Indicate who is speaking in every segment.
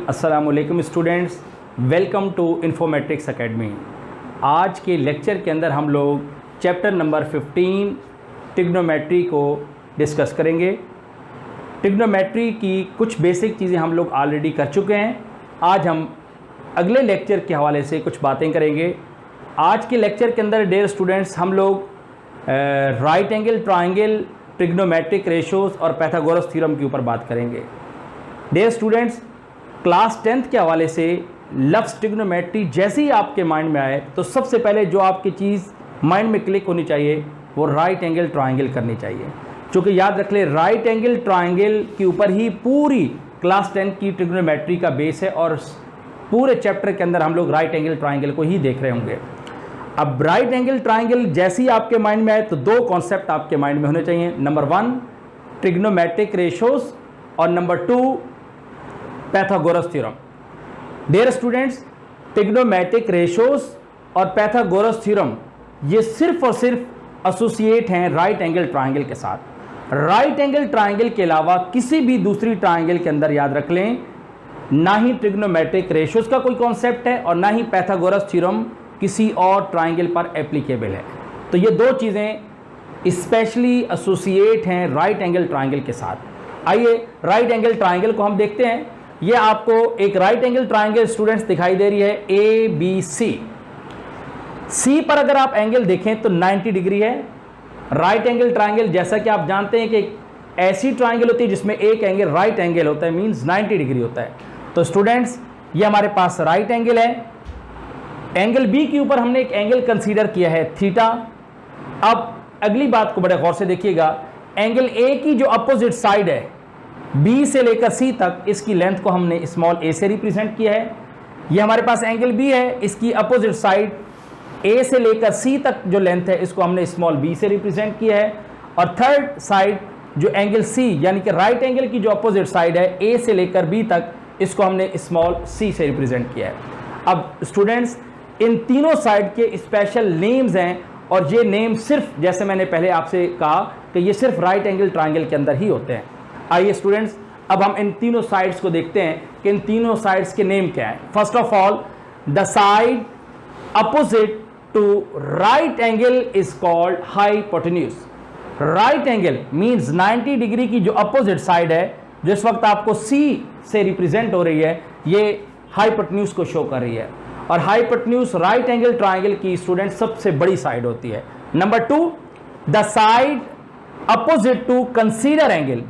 Speaker 1: अस्सलाम वालेकुम students, welcome to informatics academy. आज के लेक्चर के अंदर हम लोग चैप्टर नंबर 15 ट्रिग्नोमेट्री को डिस्कस करेंगे। ट्रिग्नोमेट्री की कुछ बेसिक चीज़ें हम लोग ऑलरेडी कर चुके हैं। आज हम अगले लेक्चर के हवाले से कुछ बातें करेंगे। आज के लेक्चर के अंदर डियर स्टूडेंट्स हम लोग right angle triangle, trigonometric ratios और पैथागोरस थ्योरम के ऊपर बात करेंगे। डियर स्टूडेंट्स, क्लास 10th के हवाले से लफ्ज़ ट्रिग्नोमेट्री जैसे ही आपके माइंड में आए तो सबसे पहले जो आपकी चीज़ माइंड में क्लिक होनी चाहिए वो राइट एंगल ट्राइंगल करनी चाहिए। क्योंकि याद रख ले, राइट एंगल ट्राइंगल के ऊपर ही पूरी क्लास 10 की ट्रिग्नोमेट्री का बेस है और पूरे चैप्टर के अंदर हम लोग राइट एंगल ट्राइंगल को ही देख रहे होंगे। अब राइट एंगल ट्राइंगल जैसे ही आपके माइंड में आए तो दो कॉन्सेप्ट आपके माइंड में होने चाहिए। नंबर 1 ट्रिग्नोमेट्रिक रेशोज़ और number 2 Pythagoras theorem. Dear students, trigonometric ratios और पैथागोरस थ्योरम ये सिर्फ और सिर्फ एसोसिएट हैं राइट एंगल ट्राइंगल के साथ। राइट एंगल ट्राइंगल के अलावा किसी भी दूसरी ट्राइंगल के अंदर याद रख लें, ना ही ट्रिग्नोमेट्रिक रेशोज़ का कोई कॉन्सेप्ट है और ना ही पैथागोरस थ्योरम किसी और ट्राइंगल पर एप्लीकेबल है। तो ये दो चीज़ें स्पेशली एसोसिएट हैं राइट एंगल ट्राइंगल के साथ। आइए राइट एंगल ट्राइंगल को हम देखते हैं। ये आपको एक राइट एंगल ट्राइंगल स्टूडेंट्स दिखाई दे रही है ABC। सी पर अगर आप एंगल देखें तो 90 डिग्री है। राइट एंगल ट्राइंगल जैसा कि आप जानते हैं कि ऐसी ट्राइंगल होती है जिसमें एक एंगल राइट एंगल होता है, मींस 90 डिग्री होता है। तो स्टूडेंट्स, ये हमारे पास राइट एंगल है। एंगल बी के ऊपर हमने एक एंगल कंसीडर किया है थीटा। अब अगली बात को बड़े गौर से देखिएगा, एंगल ए की जो अपोजिट साइड है बी से लेकर सी तक, इसकी लेंथ को हमने स्मॉल ए से रिप्रेजेंट किया है। ये हमारे पास एंगल बी है, इसकी अपोजिट साइड ए से लेकर सी तक जो लेंथ है इसको हमने स्मॉल बी से रिप्रेजेंट किया है। और थर्ड साइड जो एंगल सी यानी कि राइट एंगल की जो अपोजिट साइड है ए से लेकर बी तक, इसको हमने स्मॉल सी से रिप्रेजेंट किया है। अब स्टूडेंट्स, इन तीनों साइड के स्पेशल नेम्स हैं और ये नेम सिर्फ, जैसे मैंने पहले आपसे कहा कि ये सिर्फ राइट एंगल ट्राइंगल के अंदर ही होते हैं। आइए स्टूडेंट्स, अब हम इन तीनों साइड्स को देखते हैं कि इन तीनों साइड्स के नेम क्या हैं। First of all, the side opposite to right angle is called hypotenuse. Right angle means 90 degree की जो अपोजिट साइड है, जो इस वक्त आपको सी से रिप्रेजेंट हो रही है, ये हाइपोटेन्यूज को शो कर रही है। और हाइपोटेन्यूज राइट एंगल ट्राइंगल की स्टूडेंट सबसे बड़ी साइड होती है। Number 2, the side opposite to consider angle.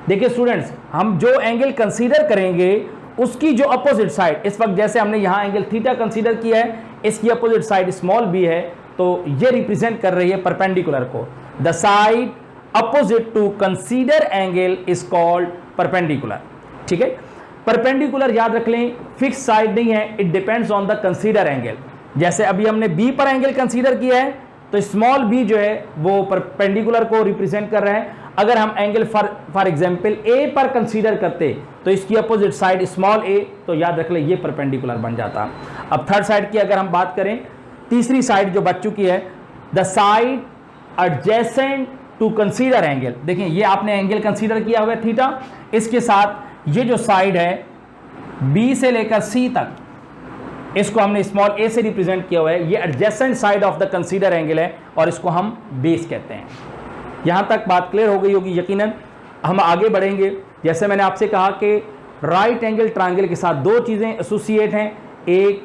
Speaker 1: देखिए स्टूडेंट्स, हम जो एंगल कंसीडर करेंगे उसकी जो अपोजिट साइड, इस वक्त जैसे हमने यहाँ एंगल थीटा कंसीडर किया है, इसकी अपोजिट साइड स्मॉल बी है, तो ये रिप्रेजेंट कर रही है परपेंडिकुलर को। The side opposite to consider angle is called perpendicular. ठीक है, परपेंडिकुलर याद रख लें, फिक्स साइड नहीं है, it depends on the consider angle. जैसे अभी हमने बी पर एंगल कंसीडर किया है तो स्मॉल बी जो है वो परपेंडिकुलर को रिप्रेजेंट कर रहे हैं। अगर हम एंगल फॉर एग्जांपल ए पर कंसीडर करते तो इसकी अपोजिट साइड स्मॉल ए, तो याद रख ले ये परपेंडिकुलर बन जाता। अब थर्ड साइड की अगर हम बात करें, तीसरी साइड जो बच चुकी है, the side adjacent to consider angle. देखिए ये आपने एंगल कंसीडर किया हुआ है थीटा, इसके साथ ये जो साइड है बी से लेकर सी तक, इसको हमने स्मॉल ए से रिप्रेजेंट किया हुआ है, ये adjacent side of the consider angle है और इसको हम बेस कहते हैं। यहाँ तक बात क्लियर हो गई होगी यकीनन। हम आगे बढ़ेंगे। जैसे मैंने आपसे कहा कि राइट एंगल ट्राइंगल के साथ दो चीज़ें एसोसिएट हैं, एक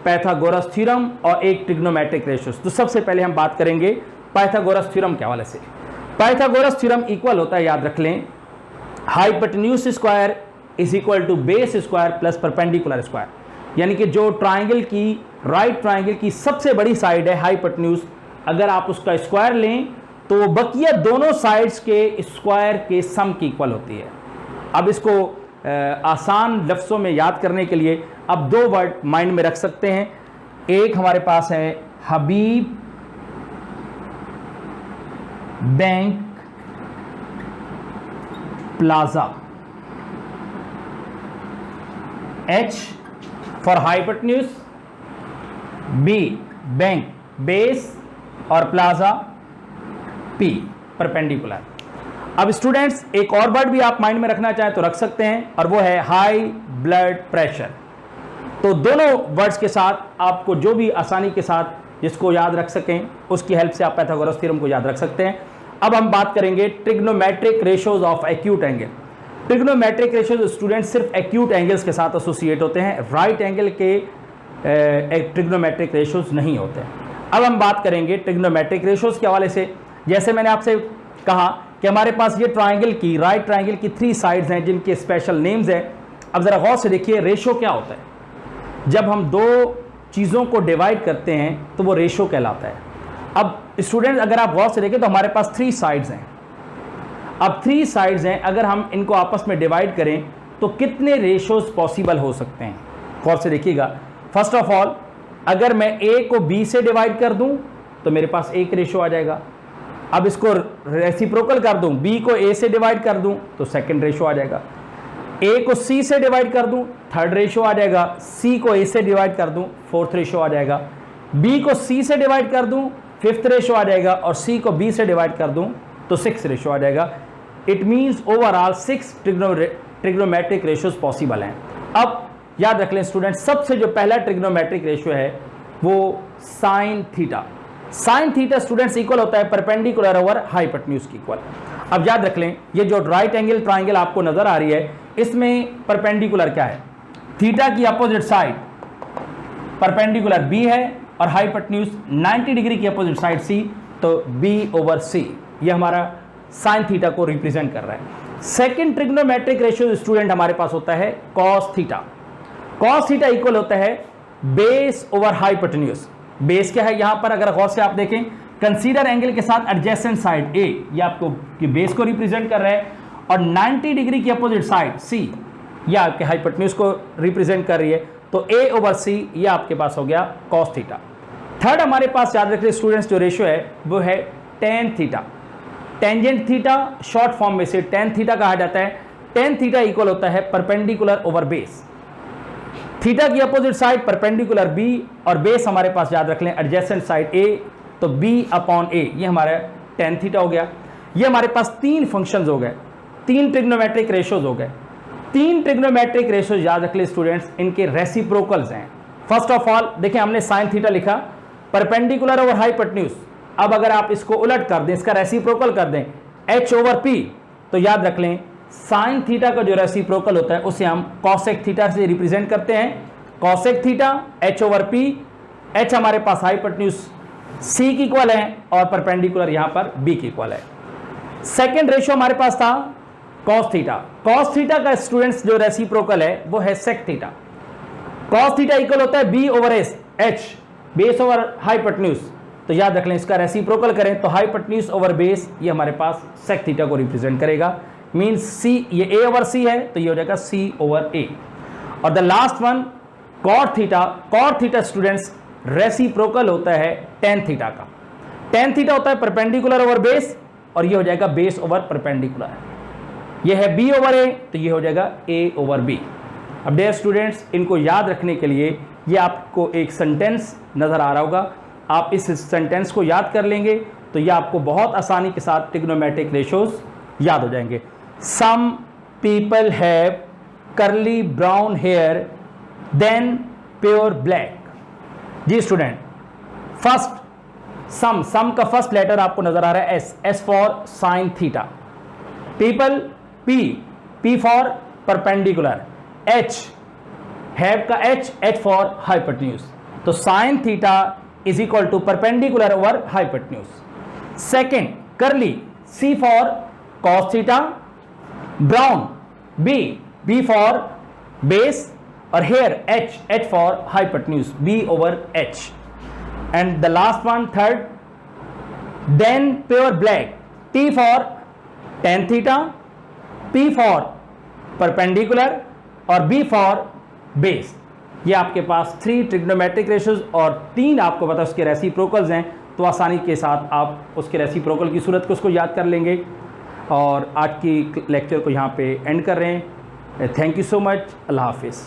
Speaker 1: पैथागोरस थ्योरम और एक ट्रिग्नोमेट्रिक रेशोज़। तो सबसे पहले हम बात करेंगे पैथागोरस थ्योरम के हवाले से। पैथागोरस थ्योरम इक्वल होता है, याद रख लें, hypotenuse square is equal to base square plus perpendicular square. यानी कि जो ट्राइंगल की, राइट ट्राइंगल की सबसे बड़ी साइड है हाइपोटेन्यूज, अगर आप उसका स्क्वायर लें तो बकिया दोनों साइड्स के स्क्वायर के सम की इक्वल होती है। अब इसको आसान लफ्ज़ों में याद करने के लिए अब दो वर्ड माइंड में रख सकते हैं। एक हमारे पास है Habib bank plaza. H for hypotenuse, B bank base और प्लाजा P परपेंडिकुलर। अब स्टूडेंट्स एक और वर्ड भी आप माइंड में रखना चाहें तो रख सकते हैं, और वो है हाई ब्लड प्रेशर। तो दोनों वर्ड्स के साथ आपको जो भी आसानी के साथ जिसको याद रख सकें उसकी हेल्प से आप पाइथागोरस थ्योरम को याद रख सकते हैं। अब हम बात करेंगे trigonometric ratios of acute angle. Trigonometric ratios students सिर्फ एक्यूट एंगल्स के साथ एसोसिएट होते हैं, राइट एंगल के ट्रिग्नोमेट्रिक रेशियोज नहीं होते हैं। अब हम बात करेंगे ट्रिग्नोमेट्रिक रेशियोज के हवाले से। जैसे मैंने आपसे कहा कि हमारे पास ये ट्राइंगल की, राइट ट्राइंगल की 3 साइड्स हैं जिनके स्पेशल नेम्स हैं। अब ज़रा गौर से देखिए रेशियो क्या होता है। जब हम 2 चीज़ों को डिवाइड करते हैं तो वो रेशियो कहलाता है। अब स्टूडेंट अगर आप गौर से देखें तो हमारे पास 3 साइड्स हैं। अब 3 साइड्स हैं, अगर हम इनको आपस में डिवाइड करें तो कितने रेशियोज पॉसिबल हो सकते हैं? गौर से देखिएगा। फर्स्ट ऑफ ऑल अगर मैं ए को बी से डिवाइड कर दूं तो मेरे पास एक रेशियो आ जाएगा। अब इसको रेसिप्रोकल कर दूं, बी को ए से डिवाइड कर दूं तो सेकंड रेशियो आ जाएगा। ए को सी से डिवाइड कर दूं थर्ड रेशियो आ जाएगा। सी को ए से डिवाइड कर दूं फोर्थ रेशियो आ जाएगा। बी को सी से डिवाइड कर दूं फिफ्थ रेशियो आ जाएगा, और सी को बी से डिवाइड कर दूं तो सिक्स रेशियो आ जाएगा। It means overall 6 trigonometric ratios possible हैं। अब याद रख लें स्टूडेंट, सबसे जो पहला ट्रिग्नोमेट्रिक रेशियो है वो sine theta. Sine theta students equal होता है परपेंडिकुलर ओवर हाइपोटेन्यूज की इक्वल। अब याद रख लें ये जो राइट एंगल ट्राइंगल आपको नजर आ रही है इसमें परपेंडिकुलर क्या है? थीटा की अपोजिट साइड परपेंडिकुलर बी है और हाइपोटेन्यूज 90 डिग्री की अपोजिट साइड सी, तो बी ओवर सी ये हमारा साइन थीटा को रिप्रेजेंट कर रहा है। सेकेंड ट्रिग्नोमेट्रिक रेशियो स्टूडेंट हमारे पास होता है cos theta. Cos theta equal होता है बेस ओवर हाइपोटेन्यूज। बेस क्या है? यहां पर अगर गौर से आप देखें कंसीडर एंगल के साथ एडजेसेंट साइड ए, ये आपको कि बेस को रिप्रेजेंट कर रहा है, और 90 डिग्री की अपोजिट साइड सी ये आपके हाइपोटेन्यूज को रिप्रेजेंट कर रही है, तो ए ओवर सी ये आपके पास हो गया कॉस थीटा। थर्ड हमारे पास याद रखिए स्टूडेंट्स जो रेशियो है वो है tan theta. Tangent theta short form में से टेन थीटा कहा जाता है। टेन थीटा इक्वल होता है परपेंडिकुलर ओवर बेस। थीटा की अपोजिट साइड परपेंडिकुलर बी और बेस हमारे पास याद रख लें एडजेसेंट साइड ए, तो बी अपॉन ए ये हमारा टेन थीटा हो गया। ये हमारे पास 3 फंक्शंस हो गए, 3 ट्रिग्नोमेट्रिक रेशियोज हो गए। 3 ट्रिग्नोमेट्रिक रेशियोज याद रख लें स्टूडेंट्स, इनके रेसिप्रोकल्स हैं। फर्स्ट ऑफ ऑल देखिए हमने साइन थीटा लिखा परपेंडिकुलर ओवर हाइपोटेन्यूज। अब अगर आप इसको उलट कर दें, इसका रेसिप्रोकल कर दें एच ओवर पी, तो याद रख लें साइन थीटा का जो रेसिप्रोकल होता है उसे हम कॉसेक थीटा से रिप्रेजेंट करते हैं। Cosec theta H over P, H हमारे पास हाइपोटेन्यूज सी की इक्वल है और परपेंडिकुलर यहां पर बी की इक्वल है। सेकेंड रेशियो हमारे पास था कॉस थीटा। कॉस थीटा का स्टूडेंट्स जो रेसिप्रोकल है वो है sec theta. Cos theta equal होता है B over H, base over hypotenuse, तो याद रख लें इसका रेसिप्रोकल करें तो हाइपोटेन्यूज ओवर बेस ये हमारे पास सेक थीटा को रिप्रेजेंट करेगा। मीन्स सी ये ए ओवर सी है तो ये हो जाएगा सी ओवर ए। और the last one cot theta. Cot theta students reciprocal होता है टेन थीटा का। टेन थीटा होता है परपेंडिकुलर ओवर बेस और ये हो जाएगा बेस ओवर परपेंडिकुलर। ये है बी ओवर ए तो ये हो जाएगा ए ओवर बी। अब डियर स्टूडेंट्स इनको याद रखने के लिए ये आपको एक सेंटेंस नज़र आ रहा होगा, आप इस सेंटेंस को याद कर लेंगे तो ये आपको बहुत आसानी के साथ ट्रिग्नोमेट्रिक रेशियोज याद हो जाएंगे। Some people have curly brown hair then pure black. जी स्टूडेंट, फर्स्ट सम का फर्स्ट लेटर आपको नजर आ रहा है S, S for sine theta. People P, P for perpendicular. H have का एच, एच फॉर हाइपोटेन्यूज। तो sine theta is equal to perpendicular over hypotenuse. Second curly, C for cos theta. Brown B, B for base और hair H, H for hypotenuse, B over H. And the last one third then pure black, T for tan theta, P for perpendicular और B for base. ये आपके पास 3 trigonometric ratios और 3 आपको पता उसके reciprocals हैं, तो आसानी के साथ आप उसके रेसिप्रोकल की सूरत को उसको याद कर लेंगे। और आज की लेक्चर को यहाँ पे एंड कर रहे हैं। Thank you so much. Allah हाफिज़।